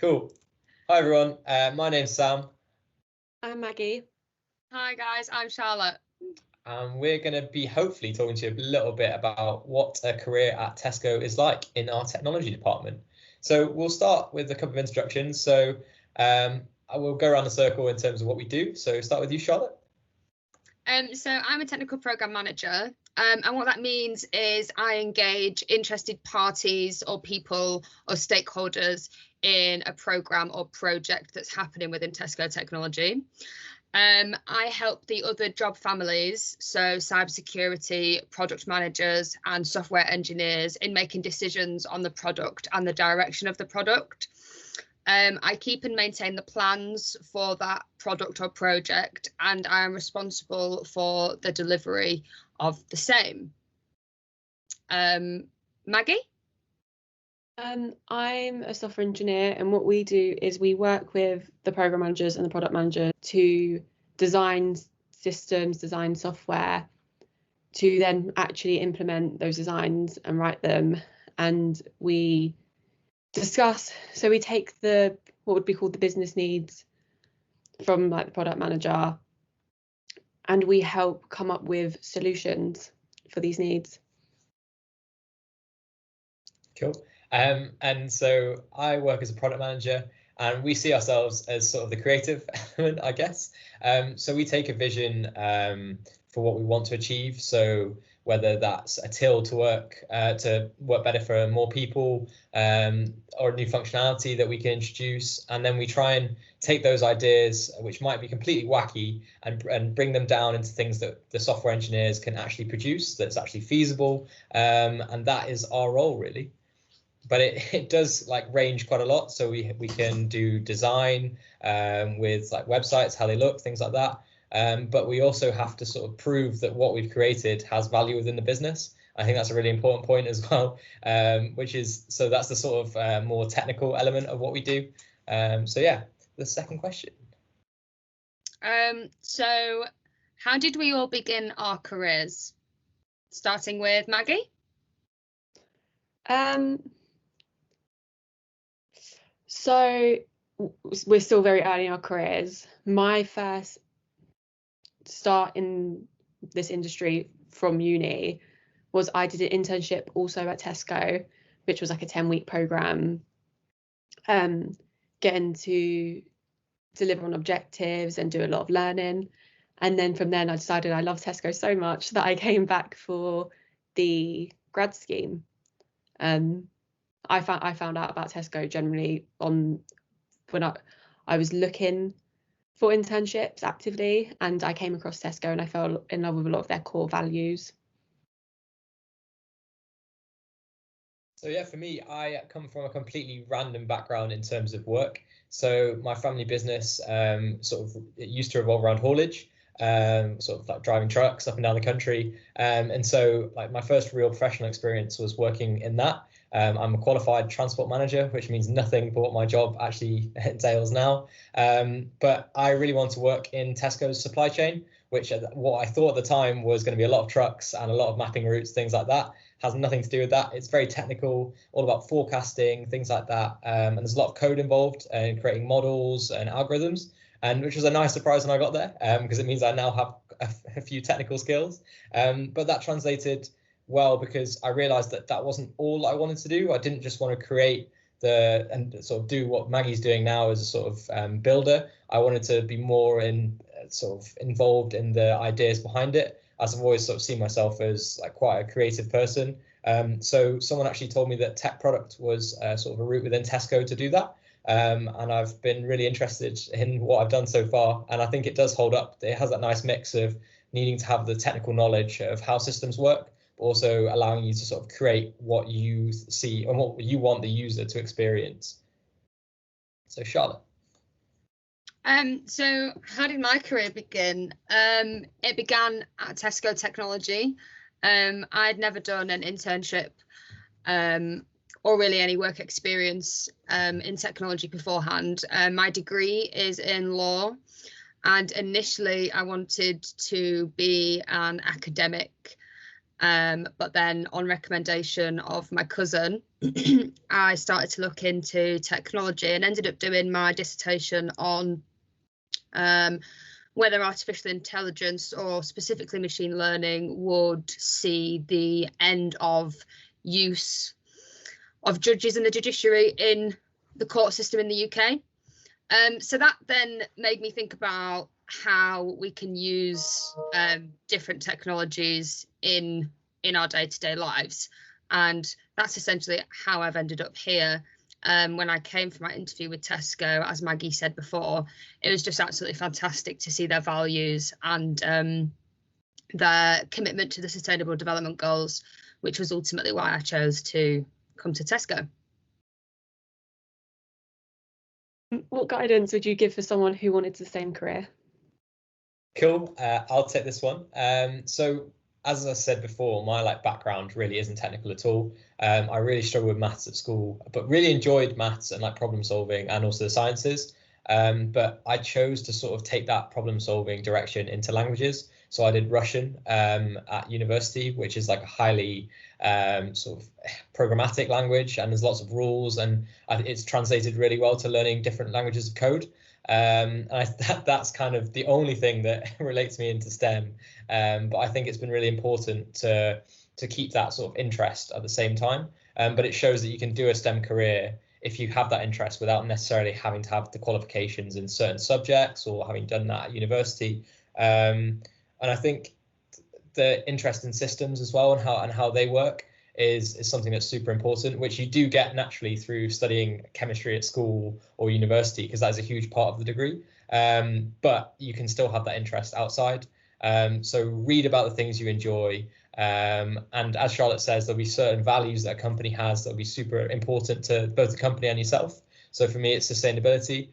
Cool. Hi everyone, my name's Sam. I'm Maggie. Hi guys, I'm Charlotte. And we're going to be hopefully talking to you a little bit about what a career at Tesco is like in our technology department. So we'll start with a couple of introductions. So I will go around the circle in terms of what we do. So start with you, Charlotte. So I'm a technical program manager, and what that means is I engage interested parties or people or stakeholders in a program or project that's happening within Tesco Technology. I help the other job families, so cybersecurity, product managers and software engineers, in making decisions on the product and the direction of the product. I keep and maintain the plans for that product or project, and I am responsible for the delivery of the same. Maggie? I'm a software engineer, and what we do is we work with the program managers and the product manager to design systems, design software, to then actually implement those designs and write them. And we discuss, so we take what would be called the business needs from like the product manager, and we help come up with solutions for these needs. Cool. And so I work as a product manager, and we see ourselves as sort of the creative element, I guess. So we take a vision for what we want to achieve. So whether that's a till to work better for more people, or a new functionality that we can introduce, and then we try and take those ideas, which might be completely wacky, and bring them down into things that the software engineers can actually produce, that's actually feasible, and that is our role really. But it does like range quite a lot. So we can do design with like websites, how they look, things like that. But we also have to sort of prove that what we've created has value within the business. I think that's a really important point as well, so that's the sort of more technical element of what we do. So yeah, the second question. So how did we all begin our careers? Starting with Maggie? So we're still very early in our careers. My first start in this industry from uni was I did an internship also at Tesco, which was like a 10-week program, getting to deliver on objectives and do a lot of learning. And then from then I decided I loved Tesco so much that I came back for the grad scheme. I found out about Tesco generally when I was looking for internships actively, and I came across Tesco and I fell in love with a lot of their core values. So yeah, for me, I come from a completely random background in terms of work. So my family business it used to revolve around haulage, sort of like driving trucks up and down the country. And so like my first real professional experience was working in that. I'm a qualified transport manager, which means nothing but what my job actually entails now. But I really want to work in Tesco's supply chain, which what I thought at the time was going to be a lot of trucks and a lot of mapping routes, things like that. Has nothing to do with that. It's very technical, all about forecasting, things like that. And there's a lot of code involved in creating models and algorithms, and which was a nice surprise when I got there, because it means I now have a few technical skills. But that translated well because I realized that wasn't all I wanted to do. I didn't just want to create and sort of do what Maggie's doing now as a sort of builder. I wanted to be more sort of involved in the ideas behind it, as I've always sort of seen myself as like quite a creative person. So someone actually told me that tech product was sort of a route within Tesco to do that. And I've been really interested in what I've done so far. And I think it does hold up. It has that nice mix of needing to have the technical knowledge of how systems work, but also allowing you to sort of create what you see and what you want the user to experience. So Charlotte. So how did my career begin? It began at Tesco Technology. I'd never done an internship or really any work experience in technology beforehand. My degree is in law, and initially I wanted to be an academic, but then on recommendation of my cousin, I started to look into technology and ended up doing my dissertation on whether artificial intelligence, or specifically machine learning, would see the end of use of judges in the judiciary in the court system in the UK. So that then made me think about how we can use different technologies in our day-to-day lives, and that's essentially how I've ended up here. When I came for my interview with Tesco, as Maggie said before, it was just absolutely fantastic to see their values and their commitment to the Sustainable Development Goals, which was ultimately why I chose to come to Tesco. What guidance would you give for someone who wanted the same career? Cool. I'll take this one. So as I said before, my background really isn't technical at all. I really struggled with maths at school, but really enjoyed maths and problem solving and also the sciences. But I chose to sort of take that problem solving direction into languages. So I did Russian at university, which is a highly sort of programmatic language, and there's lots of rules, and it's translated really well to learning different languages of code. And that's kind of the only thing that relates me into STEM. But I think it's been really important to keep that sort of interest at the same time. But it shows that you can do a STEM career if you have that interest without necessarily having to have the qualifications in certain subjects or having done that at university. And I think the interest in systems as well and how they work is something that's super important, which you do get naturally through studying chemistry at school or university, because that is a huge part of the degree. But you can still have that interest outside. So read about the things you enjoy. And as Charlotte says, there'll be certain values that a company has that'll be super important to both the company and yourself. So for me, it's sustainability.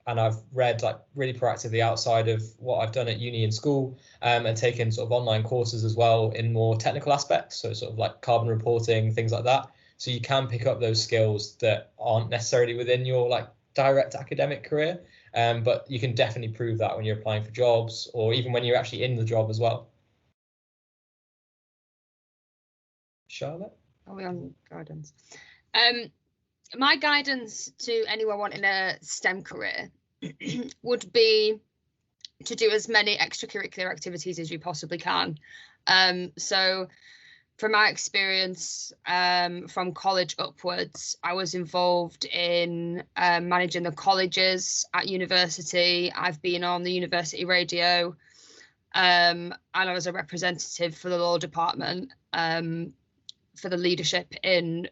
And I've read really proactively outside of what I've done at uni and school, and taken sort of online courses as well in more technical aspects. So sort of carbon reporting, things like that. So you can pick up those skills that aren't necessarily within your direct academic career. But you can definitely prove that when you're applying for jobs, or even when you're actually in the job as well. Charlotte? Are we on guidance? My guidance to anyone wanting a STEM career would be to do as many extracurricular activities as you possibly can. So from my experience, from college upwards, I was involved in managing the colleges at university. I've been on the university radio, and I was a representative for the law department, for the leadership in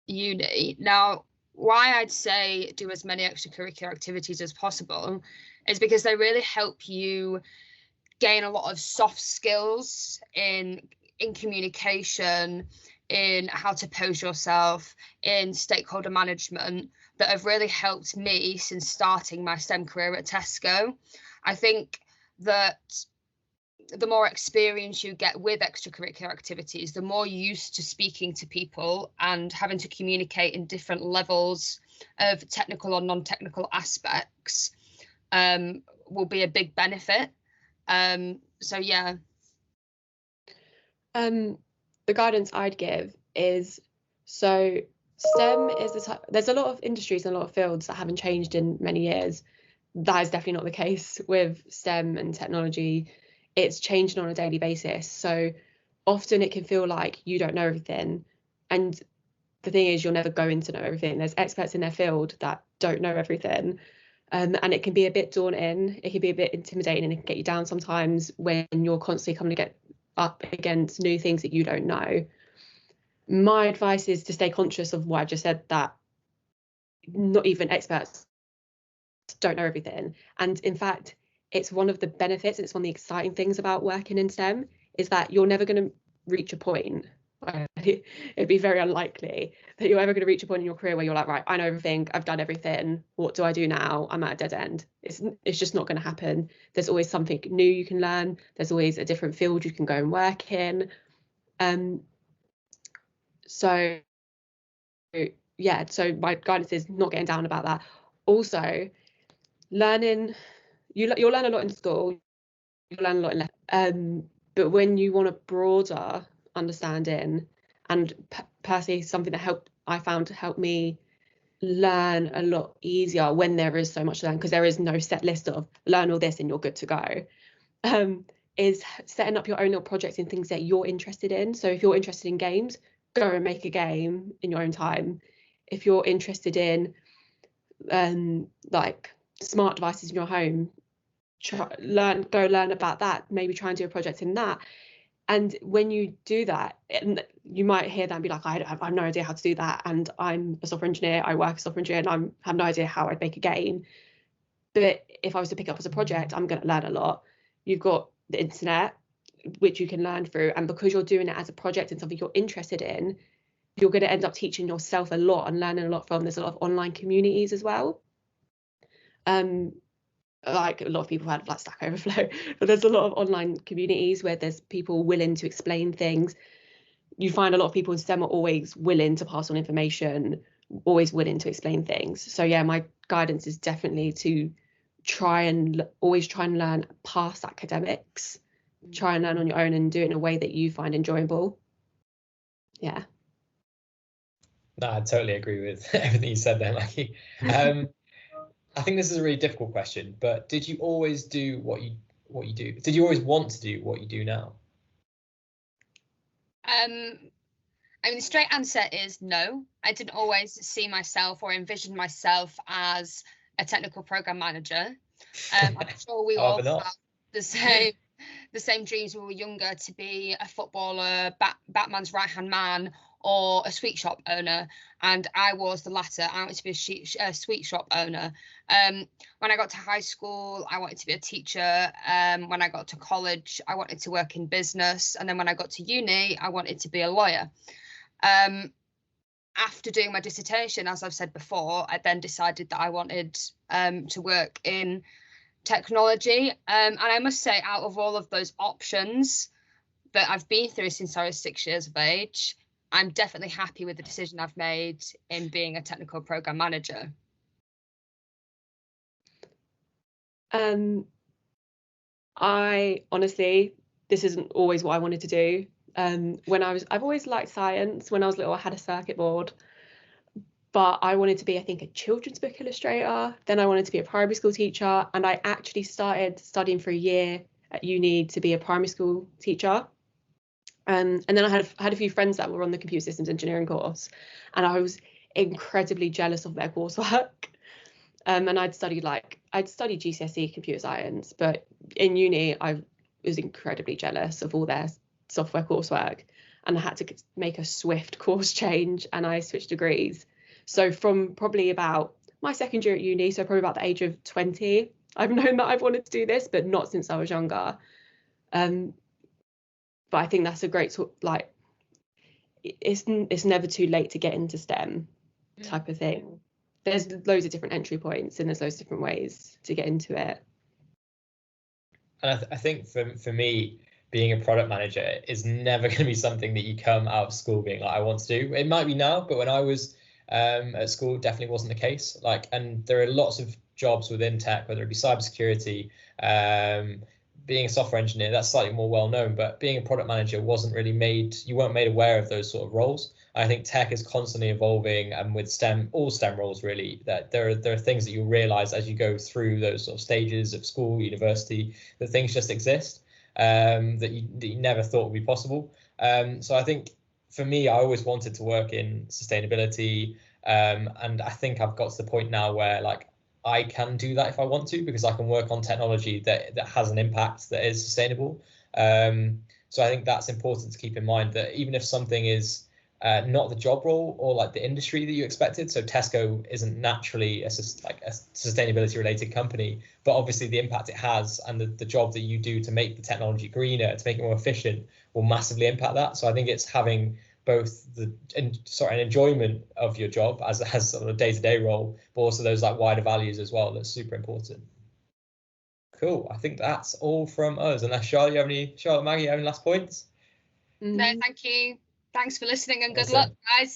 uni. Now, why I'd say do as many extracurricular activities as possible is because they really help you gain a lot of soft skills in communication, in how to pose yourself, in stakeholder management, that have really helped me since starting my STEM career at Tesco. I think that the more experience you get with extracurricular activities, the more used to speaking to people and having to communicate in different levels of technical or non-technical aspects will be a big benefit. So yeah. The guidance I'd give is, so STEM is the type, there's a lot of industries and a lot of fields that haven't changed in many years. That is definitely not the case with STEM and technology. It's changing on a daily basis. So often it can feel like you don't know everything. And the thing is, you're never going to know everything. There's experts in their field that don't know everything. And it can be a bit daunting. It can be a bit intimidating, and it can get you down sometimes when you're constantly coming to get up against new things that you don't know. My advice is to stay conscious of what I've just said, that not even experts don't know everything. And in fact, it's one of the benefits, it's one of the exciting things about working in STEM, is that you're never going to reach a point, it'd be very unlikely that you're ever going to reach a point in your career where you're like, right, I know everything, I've done everything, what do I do now? I'm at a dead end. It's just not going to happen. There's always something new you can learn. There's always a different field you can go and work in. So yeah, so my guidance is not getting down about that. Also, learning, you'll learn a lot in school, you'll learn a lot in but when you want a broader understanding And personally, something that I found to help me learn a lot easier when there is so much to learn, because there is no set list of learn all this and you're good to go, is setting up your own little projects in things that you're interested in. So if you're interested in games, go and make a game in your own time. If you're interested in like smart devices in your home, go learn about that, maybe try and do a project in that. And when you do that, you might hear that and be like, I have no idea how to do that, and I'm a software engineer, I work as a software engineer, and I have no idea how I'd make a game. But if I was to pick up as a project, I'm going to learn a lot. You've got the internet, which you can learn through, and because you're doing it as a project and something you're interested in, you're going to end up teaching yourself a lot and learning a lot from. There's a lot of online communities as well. Like a lot of people have like Stack Overflow, but there's a lot of online communities where there's people willing to explain things. You find a lot of people in STEM are always willing to pass on information, always willing to explain things. So yeah, my guidance is definitely to always try and learn past academics, try and learn on your own and do it in a way that you find enjoyable. Yeah. No, I totally agree with everything you said there, Maggie. I think this is a really difficult question, but did you always do what you do? Did you always want to do what you do now? I mean, the straight answer is no. I didn't always see myself or envision myself as a technical program manager. I'm sure we all have the same dreams when we were younger, to be a footballer, Batman's right-hand man, or a sweet shop owner, and I was the latter. I wanted to be a sweet shop owner. When I got to high school, I wanted to be a teacher. When I got to college, I wanted to work in business, and then when I got to uni, I wanted to be a lawyer. After doing my dissertation, as I've said before, I then decided that I wanted to work in technology, and I must say, out of all of those options that I've been through since I was 6 years of age, I'm definitely happy with the decision I've made in being a technical program manager. I honestly, this isn't always what I wanted to do. I've always liked science. When I was little, I had a circuit board, but I wanted to be, I think, a children's book illustrator. Then I wanted to be a primary school teacher, and I actually started studying for a year at uni to be a primary school teacher. And then I had a few friends that were on the computer systems engineering course, and I was incredibly jealous of their coursework. And I'd studied GCSE computer science, but in uni I was incredibly jealous of all their software coursework, and I had to make a swift course change, and I switched degrees. So from probably about my second year at uni, so probably about the age of 20, I've known that I've wanted to do this, but not since I was younger. But I think that's a great it's never too late to get into STEM type of thing. There's loads of different entry points, and there's loads of different ways to get into it. And I think for me, being a product manager is never going to be something that you come out of school being like, I want to do. It might be now, but when I was at school, definitely wasn't the case. And there are lots of jobs within tech, whether it be cybersecurity, being a software engineer, that's slightly more well known, but being a product manager you weren't made aware of those sort of roles. I think tech is constantly evolving, and with all STEM roles really, that there are things that you'll realize as you go through those sort of stages of school, university, that things just exist that you never thought would be possible. So I think for me, I always wanted to work in sustainability, and I think I've got to the point now where I can do that if I want to, because I can work on technology that has an impact that is sustainable. So I think that's important to keep in mind, that even if something is not the job role or the industry that you expected. So Tesco isn't naturally a sustainability related company, but obviously the impact it has and the job that you do to make the technology greener, to make it more efficient, will massively impact that. So I think it's having both an enjoyment of your job as sort of a day-to-day role, but also those wider values as well. That's super important. Cool. I think that's all from us. Unless Charlotte, Maggie, you have any last points? No, thank you. Thanks for listening, and good Awesome. luck, guys.